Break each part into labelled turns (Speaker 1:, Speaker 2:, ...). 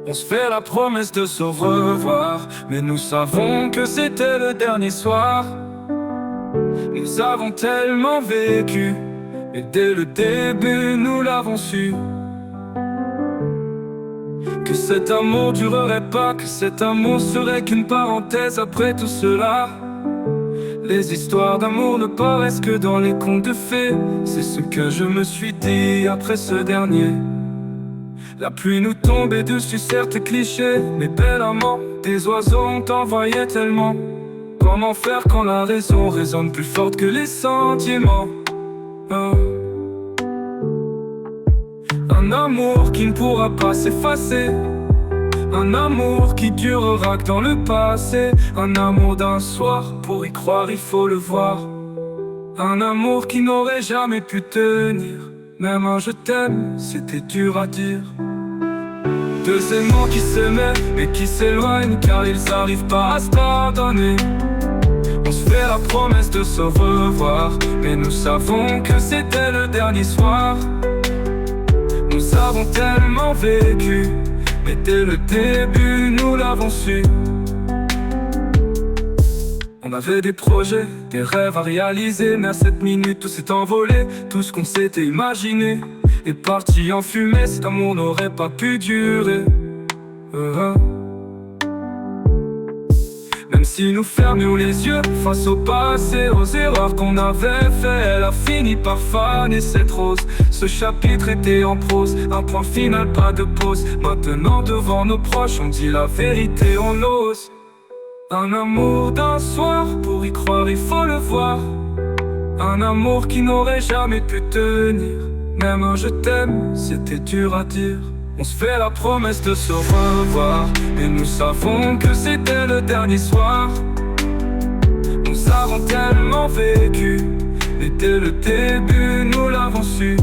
Speaker 1: On se fait la promesse de se revoir, mais nous savons que c'était le dernier soir. Nous avons tellement vécu, et dès le début nous l'avons su, que cet amour durerait pas, que cet amour serait qu'une parenthèse après tout cela. Les histoires d'amour ne paraissent que dans les contes de fées, c'est ce que je me suis dit après ce dernier. La pluie nous tombait dessus, certes cliché, mais bel amant, des oiseaux ont envoyé tellement. Comment faire quand la raison résonne plus forte que les sentiments? Oh. Un amour qui ne pourra pas s'effacer, un amour qui durera que dans le passé, un amour d'un soir, pour y croire il faut le voir. Un amour qui n'aurait jamais pu tenir, même un je t'aime, c'était dur à dire. Deux aimants qui s'aimaient mais qui s'éloignent car ils n'arrivent pas à se pardonner. On se fait la promesse de se revoir, mais nous savons que c'était le dernier soir. Nous avons tellement vécu, mais dès le début nous l'avons su. On avait des projets, des rêves à réaliser, mais à cette minute tout s'est envolé. Tout ce qu'on s'était imaginé est parti en fumée. Cet amour n'aurait pas pu durer. Même si nous fermions les yeux face au passé, aux erreurs qu'on avait fait, elle a fini par faner cette rose. Ce chapitre était en prose, un point final, pas de pause. Maintenant devant nos proches, on dit la vérité, on ose. Un amour d'un soir, pour y croire il faut le voir. Un amour qui n'aurait jamais pu tenir, même un je t'aime, c'était dur à dire. On se fait la promesse de se revoir, et nous savons que c'était le dernier soir. Nous avons tellement vécu, et dès le début nous l'avons su.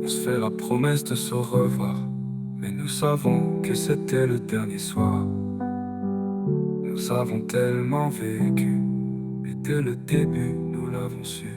Speaker 1: On se fait la promesse de se revoir, mais nous savons que c'était le dernier soir. Nous avons tellement vécu, et dès le début nous l'avons su.